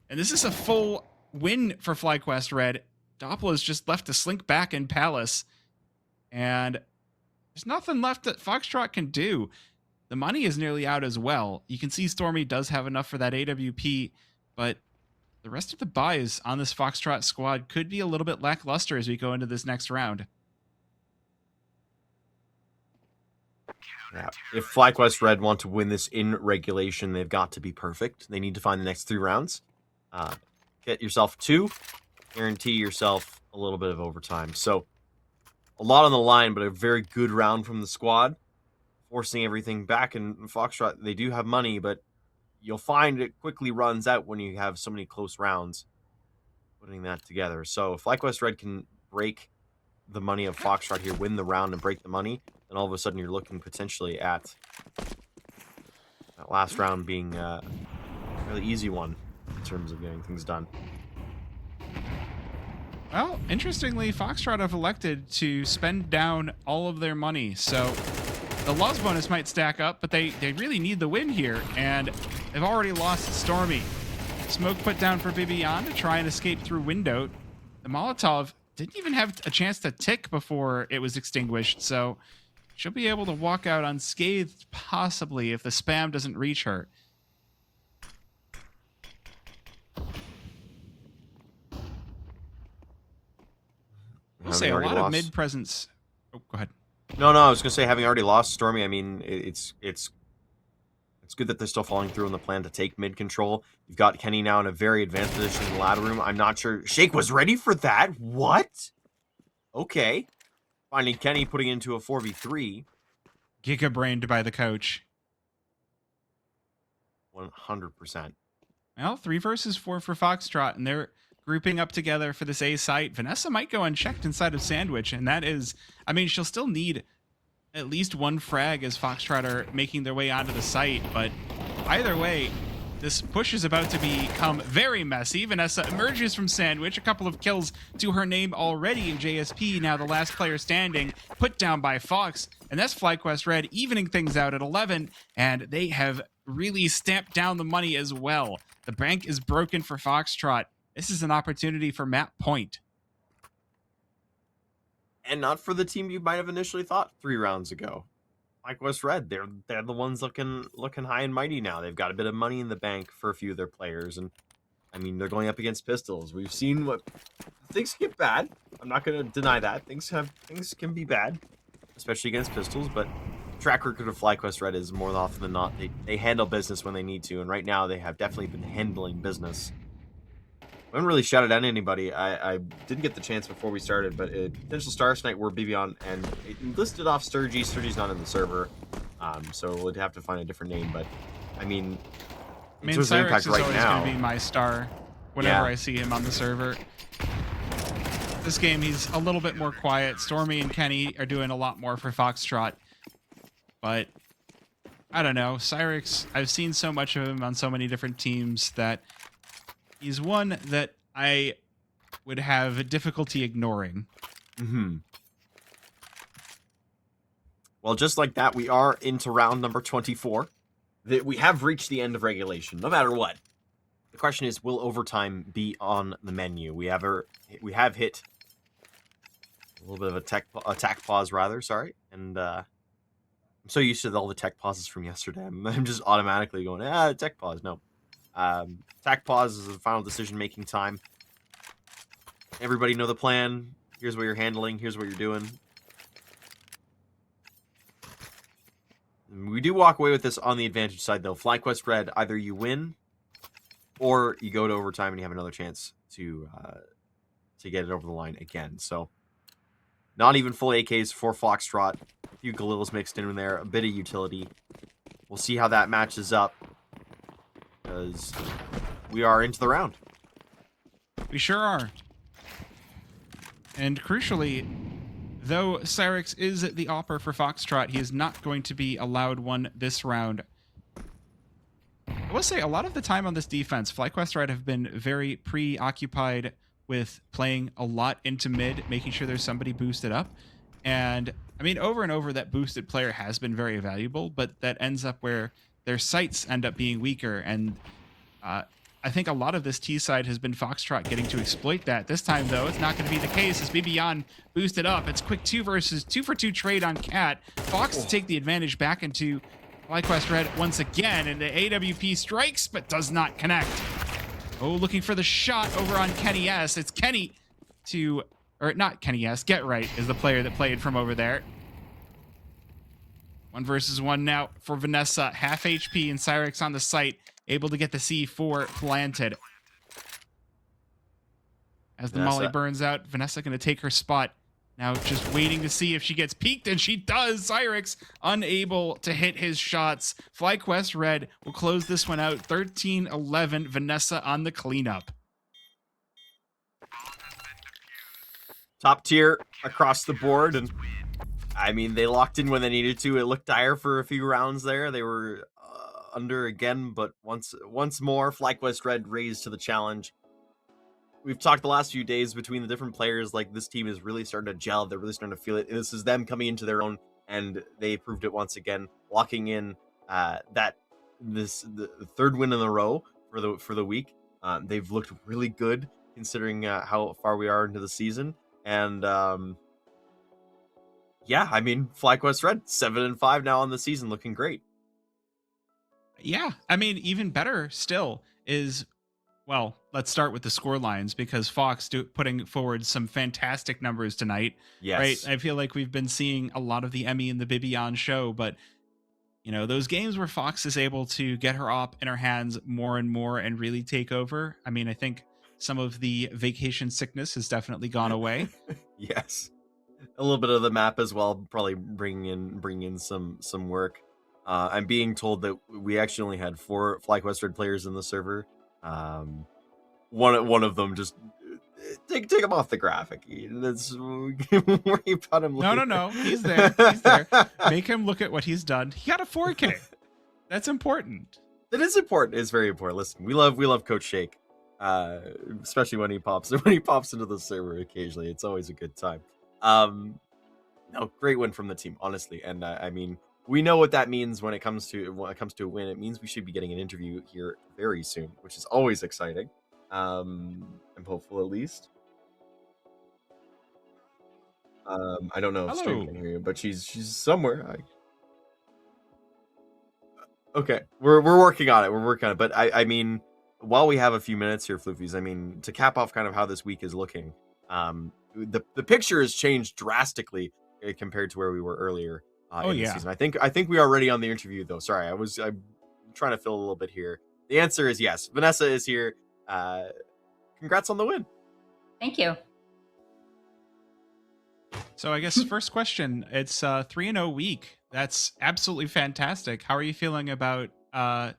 And this is a full win for Flyquest Red. Doppler is just left to slink back in Palace. And there's nothing left that Foxtrot can do. The money is nearly out as well. You can see Stormy does have enough for that AWP, but the rest of the buys on this Foxtrot squad could be a little bit lackluster as we go into this next round. Yeah. If Flyquest Red want to win this in regulation, they've got to be perfect. They need to find the next 3 rounds. Get yourself 2. Guarantee yourself a little bit of overtime. So, a lot on the line, but a very good round from the squad. Forcing everything back. And Foxtrot, they do have money, but you'll find it quickly runs out when you have so many close rounds putting that together. So if Flyquest Red can break the money of Foxtrot here, win the round and break the money, then all of a sudden you're looking potentially at that last round being a really easy one in terms of getting things done. Well, interestingly, Foxtrot have elected to spend down all of their money, so the loss bonus might stack up, but they really need the win here, and they've already lost Stormy. Smoke put down for Bibian to try and escape through window. The Molotov didn't even have a chance to tick before it was extinguished, so she'll be able to walk out unscathed, possibly, if the spam doesn't reach her. We'll say a lot of mid presence. Oh, go ahead. No, I was gonna say, having already lost Stormy, I mean, it's good that they're still following through on the plan to take mid control. You've got Kenny now in a very advanced position in the ladder room. I'm not sure Shake was ready for that. What? Okay, finding Kenny putting into a 4v3. Giga-brained by the coach. 100%. Well, 3 versus 4 for Foxtrot, and they're grouping up together for this A site. Vanessa might go unchecked inside of Sandwich, and that is, I mean, she'll still need at least 1 frag as Foxtrot are making their way onto the site, but either way, this push is about to become very messy. Vanessa emerges from Sandwich, a couple of kills to her name already in JSP, now the last player standing, put down by Fox, and that's Flyquest Red evening things out at 11, and they have really stamped down the money as well. The bank is broken for Foxtrot This is an opportunity for map point. And not for the team you might have initially thought 3 rounds ago. Flyquest Red, they're the ones looking high and mighty now. They've got a bit of money in the bank for a few of their players, and I mean they're going up against Pistols. We've seen what things get bad. I'm not going to deny that things can be bad, especially against Pistols. But track record of Flyquest Red is more often than not they handle business when they need to, and right now they have definitely been handling business. I haven't really shouted out anybody. I didn't get the chance before we started, but potential stars tonight were Bibion, and it listed off Sturgy. Sturgy's not in the server, so we'd have to find a different name. But I mean Cyrix is always going to be my star whenever I see him on the server. This game, he's a little bit more quiet. Stormy and Kenny are doing a lot more for Foxtrot, but I don't know. Cyrix, I've seen so much of him on so many different teams that he's one that I would have difficulty ignoring. Well, just like that, we are into round number 24. We have reached the end of regulation, no matter what. The question is, will overtime be on the menu? We have hit a little bit of a attack pause, rather. Sorry, and I'm so used to all the tech pauses from yesterday. I'm just automatically going, tech pause. No. Attack pause is the final decision-making time. Everybody know the plan. Here's what you're handling. Here's what you're doing. We do walk away with this on the advantage side, though. Flyquest Red, either you win or you go to overtime and you have another chance to get it over the line again. So, not even full AKs for Foxtrot. A few Galillas mixed in there. A bit of utility. We'll see how that matches up, because we are into the round. We sure are. And crucially, though Cyrix is the opper for Foxtrot, he is not going to be allowed one this round. I will say, a lot of the time on this defense, Flyquest Red have been very preoccupied with playing a lot into mid, making sure there's somebody boosted up. And, I mean, over and over, that boosted player has been very valuable, but that ends up where their sights end up being weaker. And I think a lot of this T side has been Foxtrot getting to exploit that. This time, though, it's not going to be the case as Bibion boosted up. It's quick 2 versus 2 for 2 trade on Cat. Fox to take the advantage back into Flyquest Red once again, and the AWP strikes but does not connect. Oh, looking for the shot over on Kenny S. It's Kenny to, or not Kenny S. Get Right is the player that played from over there. 1 versus 1 now for Vanessa. Half HP and Cyrix on the site, able to get the C4 planted. As the molly burns out, Vanessa going to take her spot. Now just waiting to see if she gets peeked, and she does. Cyrix unable to hit his shots. Flyquest Red will close this one out. 13-11, Vanessa on the cleanup. Top tier across the board, and I mean, they locked in when they needed to. It looked dire for a few rounds there. They were under again, but once more, Flyquest Red raised to the challenge. We've talked the last few days between the different players, like this team is really starting to gel. They're really starting to feel it. And this is them coming into their own, and they proved it once again, locking in the third win in a row for the week. They've looked really good considering how far we are into the season, and yeah, I mean, Flyquest Red 7-5 now on the season, looking great. Yeah, I mean, even better still is, well, let's start with the score lines, because Fox putting forward some fantastic numbers tonight. Yes. Right? I feel like we've been seeing a lot of the Emmy and the Bibion show, but you know, those games where Fox is able to get her op in her hands more and more and really take over. I mean, I think some of the vacation sickness has definitely gone away. Yes. A little bit of the map as well, probably bring in some work. I'm being told that we actually only had 4 Flyquest Red players in the server. One of them just take him off the graphic. That's worry about him. No. He's there. He's there. Make him look at what he's done. He got a 4K. That's important. That is important. It's very important. Listen, we love Coach Shake, especially when he pops into the server occasionally. It's always a good time. No, great win from the team, honestly. And I mean, we know what that means when it comes to a win. It means we should be getting an interview here very soon, which is always exciting. I'm hopeful at least. I don't know if Stream can Hello. hear you, but she's somewhere. Okay, we're working on it. We're working on it. But I mean, while we have a few minutes here, Floofys, I mean, to cap off kind of how this week is looking, the picture has changed drastically compared to where we were earlier Oh in the yeah. season. I think we are ready on the interview though. Sorry, I'm trying to fill a little bit here. The answer is yes. Vanessa is here. Congrats on the win. Thank you. So I guess first question, it's 3-0 week. That's absolutely fantastic. How are you feeling about the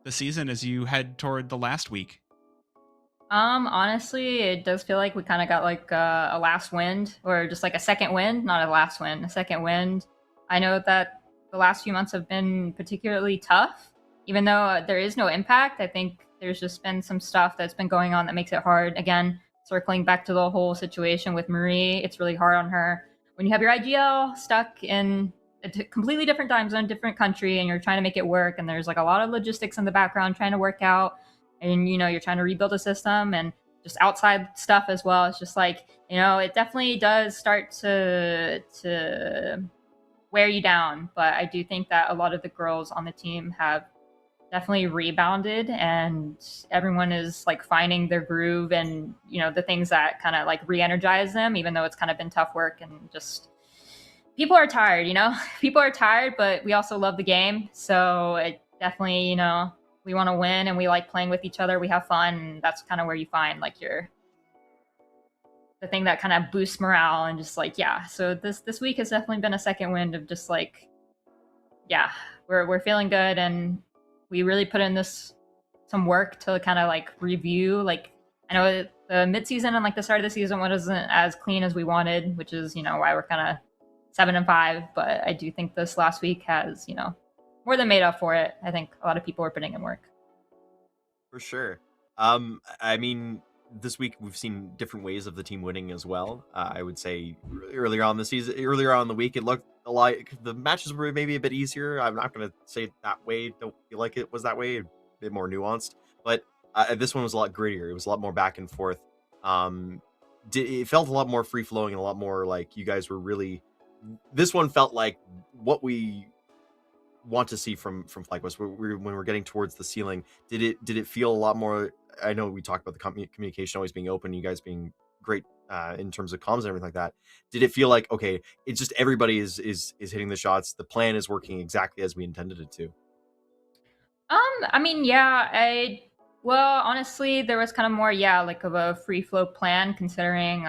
season as you head toward the last week? Honestly, it does feel like we kind of got like a last wind, or just like a second wind, not a last wind, a second wind. I know that the last few months have been particularly tough, even though there is no impact. I think there's just been some stuff that's been going on that makes it hard. Again, circling back to the whole situation with Marie, it's really hard on her when you have your IGL stuck in a completely different time zone, different country, and you're trying to make it work. And there's like a lot of logistics in the background trying to work out, and you're trying to rebuild a system and just outside stuff as well. It's just like, it definitely does start to wear you down. But I do think that a lot of the girls on the team have definitely rebounded, and everyone is like finding their groove and the things that kind of like re-energize them, even though it's kind of been tough work. And just people are tired, people are tired, but we also love the game. So it definitely, we want to win, and we like playing with each other. We have fun, and that's kind of where you find like the thing that kind of boosts morale. And just like, yeah, so this week has definitely been a second wind of just like, yeah, we're feeling good, and we really put in some work to kind of like review. Like, I know the mid-season and like the start of the season wasn't as clean as we wanted, which is why we're kind of 7-5. But I do think this last week has more than made up for it. I think a lot of people are putting in work. For sure. I mean, this week we've seen different ways of the team winning as well. I would say earlier on in the week, it looked like the matches were maybe a bit easier. I'm not going to say it that way. Don't feel like it was that way. A bit more nuanced. But this one was a lot grittier. It was a lot more back and forth. It felt a lot more free flowing and a lot more like you guys were really. This one felt like what we want to see from Flyquest when we're getting towards the ceiling. Did it feel a lot more? I know we talked about the communication always being open, you guys being great in terms of comms and everything like that. Did it feel like, okay, it's just everybody is hitting the shots, the plan is working exactly as we intended it to? I mean, yeah, well, honestly, there was kind of more, like of a free flow plan, considering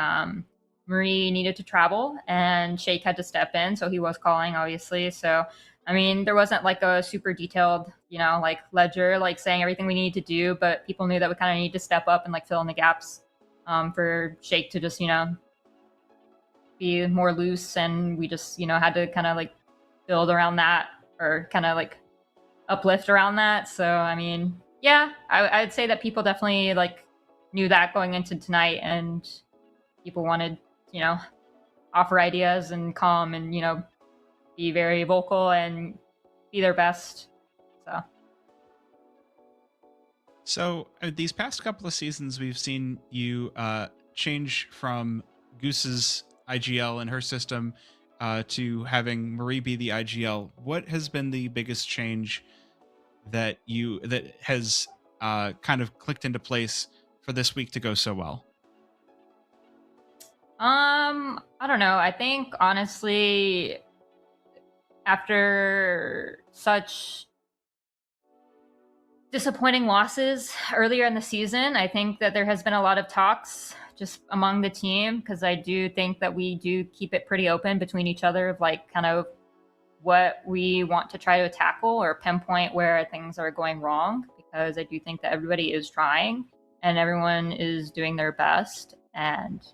Marie needed to travel and Shake had to step in, so he was calling, obviously. So I mean, there wasn't like a super detailed, like ledger, like saying everything we needed to do, but people knew that we kind of need to step up and like fill in the gaps for Shake to just, be more loose. And we just, had to kind of like build around that, or kind of like uplift around that. So, I mean, yeah, I'd say that people definitely like knew that going into tonight, and people wanted, offer ideas and calm and, be very vocal and be their best. So these past couple of seasons, we've seen you change from Goose's IGL and her system to having Marie be the IGL. What has been the biggest change that has kind of clicked into place for this week to go so well? I don't know. I think honestly, after such disappointing losses earlier in the season, I think that there has been a lot of talks just among the team, because I do think that we do keep it pretty open between each other of like kind of what we want to try to tackle or pinpoint where things are going wrong, because I do think that everybody is trying and everyone is doing their best. And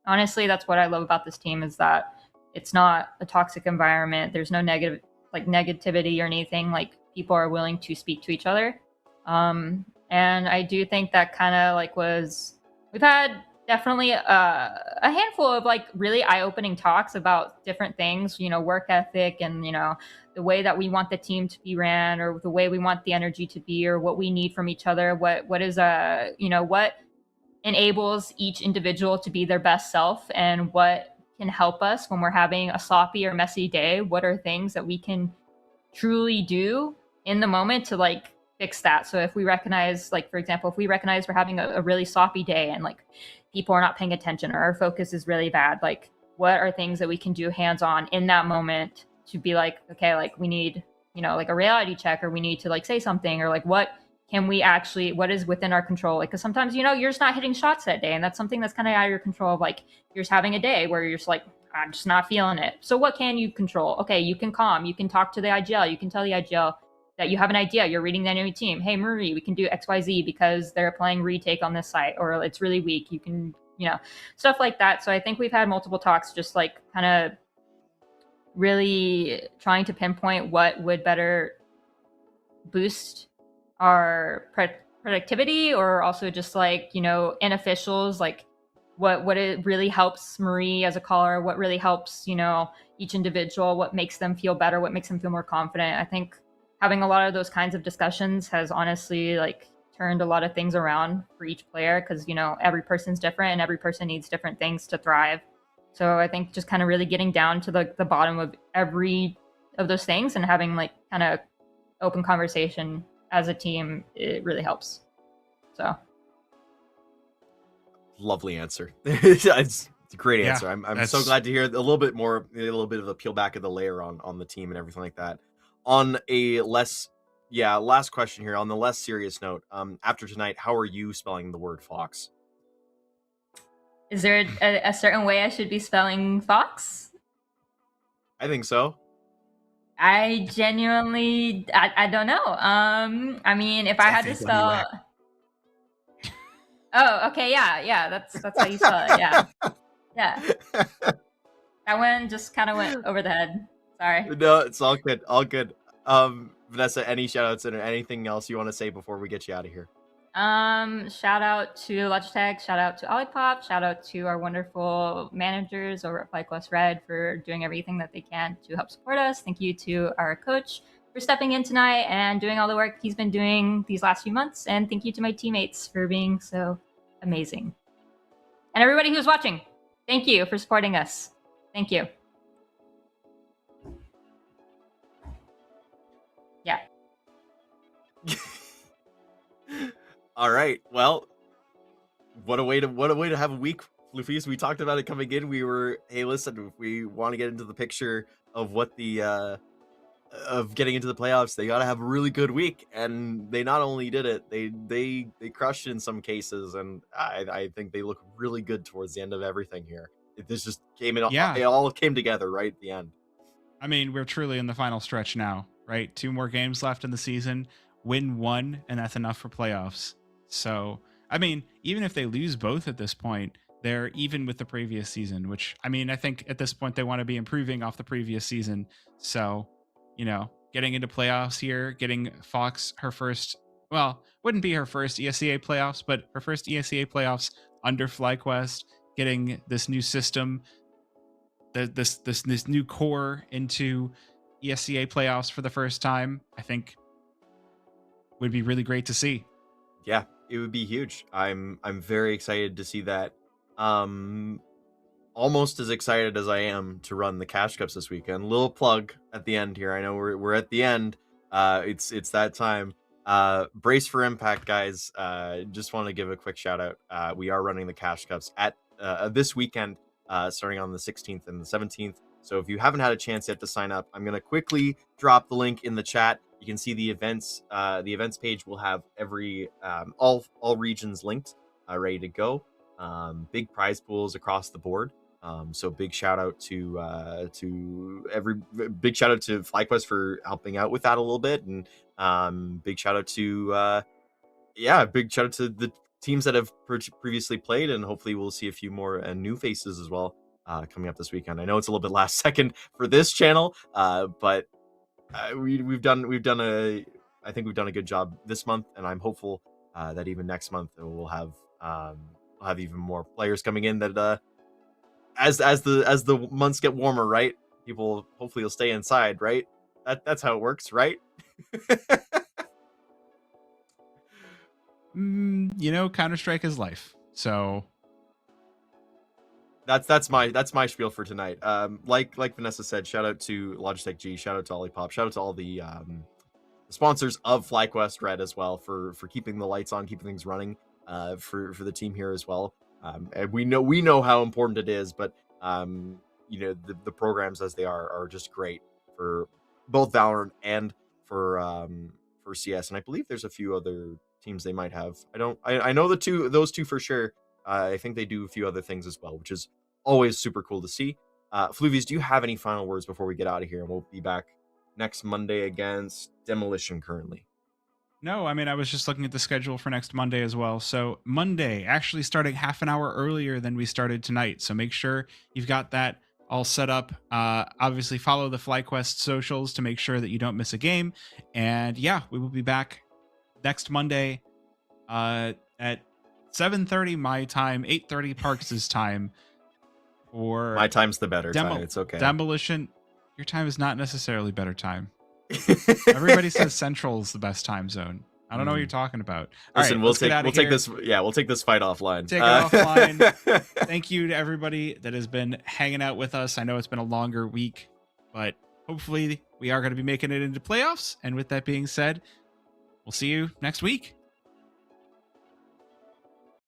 honestly, that's what I love about this team, is that it's not a toxic environment. There's no negativity or anything. Like, people are willing to speak to each other. And I do think that kind of like we've had definitely a handful of like really eye-opening talks about different things, work ethic and, the way that we want the team to be ran, or the way we want the energy to be, or what we need from each other. What is what enables each individual to be their best self, and what can help us when we're having a sloppy or messy day. What are things that we can truly do in the moment to like fix that? So if we recognize, like, for example, if we recognize we're having a really sloppy day and like people are not paying attention, or our focus is really bad, like what are things that we can do hands-on in that moment to be like, okay, like we need, like a reality check, or we need to like say something, or like what can we actually, what is within our control? Like, because sometimes, you're just not hitting shots that day, and that's something that's kind of out of your control. Of like, you're just having a day where you're just like, I'm just not feeling it. So what can you control? Okay, you can calm, you can talk to the IGL, you can tell the IGL that you have an idea, you're reading the enemy team. Hey, Marie, we can do XYZ because they're playing retake on this site, or it's really weak. You can, stuff like that. So I think we've had multiple talks, just like kind of really trying to pinpoint what would better boost our productivity, or also just like, in officials, like what it really helps Marie as a caller, what really helps, each individual, what makes them feel better, what makes them feel more confident. I think having a lot of those kinds of discussions has honestly like turned a lot of things around for each player, because every person's different and every person needs different things to thrive. So I think just kind of really getting down to the bottom of every of those things and having like kind of open conversation as a team, it really helps. So Lovely answer. It's a great Yeah, answer. I'm so glad to hear a little bit of a peel back of the layer on the team and everything like that. On a last question here, on the less serious note, after tonight, how are you spelling the word fox? is there a certain way I should be spelling fox? I think so. I genuinely, I don't know. I mean, if I had to spell, oh, okay, yeah, that's how you spell it, yeah. That one just kind of went over the head. Sorry. No, it's all good, all good. Vanessa, any shout outs and anything else you want to say before we get you out of here? Shout out to Logitech, shout out to Olipop, shout out to our wonderful managers over at Flyquest Red for doing everything that they can to help support us. Thank you to our coach for stepping in tonight and doing all the work he's been doing these last few months. And thank you to my teammates for being so amazing. And everybody who's watching, thank you for supporting us. Thank you. Yeah. All right. Well, what a way to have a week, Floofys. We talked about it coming in. We were, hey, listen, if we want to get into the picture of what the of getting into the playoffs, they got to have a really good week, and they not only did it, they crushed in some cases, and I think they look really good towards the end of everything here. This just came in. Yeah. It all came together right at the end. I mean, we're truly in the final stretch now, right? 2 more games left in the season. Win 1, and that's enough for playoffs. So, I mean, even if they lose both at this point, they're even with the previous season, which, I mean, I think at this point they want to be improving off the previous season. So, getting into playoffs here, getting Fox her first, well, wouldn't be her first ESEA playoffs, but her first ESEA playoffs under Flyquest, getting this new system, this new core into ESEA playoffs for the first time, I think would be really great to see. Yeah, it would be huge. I'm very excited to see that. Almost as excited as I am to run the Cash Cups this weekend. Little plug at the end here. I know we're at the end. It's that time. Brace for impact, guys. Just want to give a quick shout out. We are running the Cash Cups at this weekend, starting on the 16th and the 17th. So if you haven't had a chance yet to sign up, I'm gonna quickly drop the link in the chat. You can see the events. The events page will have every all regions linked, ready to go. Big prize pools across the board. So big shout out to Flyquest for helping out with that a little bit, and big shout out to the teams that have previously played, and hopefully we'll see a few more new faces as well coming up this weekend. I know it's a little bit last second for this channel, but we've done a good job this month, and I'm hopeful that even next month we'll have we'll have even more players coming in that as the months get warmer, right? People hopefully will stay inside, right? That's how it works, right? Counter-Strike is life. So that's my spiel for tonight. Like Vanessa said, shout out to Logitech G, shout out to Olipop, shout out to all the sponsors of Flyquest Red as well for keeping the lights on, keeping things running for the team here as well. And we know how important it is, but the programs as they are just great for both Valorant and for CS. And I believe there's a few other teams they might have. I know those two for sure. I think they do a few other things as well, which is always super cool to see. Floofys, do you have any final words before we get out of here? And we'll be back next Monday against Demolition currently. No, I mean, I was just looking at the schedule for next Monday as well. So Monday, actually starting half an hour earlier than we started tonight. So make sure you've got that all set up. Obviously, follow the Flyquest socials to make sure that you don't miss a game. And yeah, we will be back next Monday at 7:30 my time, 8:30 Parks' time. Or my time's the better time. It's okay. Demolition, your time is not necessarily better time. Everybody says Central is the best time zone. I don't know what you're talking about. Listen, all right, we'll take this fight offline. Take it offline. Thank you to everybody that has been hanging out with us. I know it's been a longer week, but hopefully we are going to be making it into playoffs. And with that being said, we'll see you next week.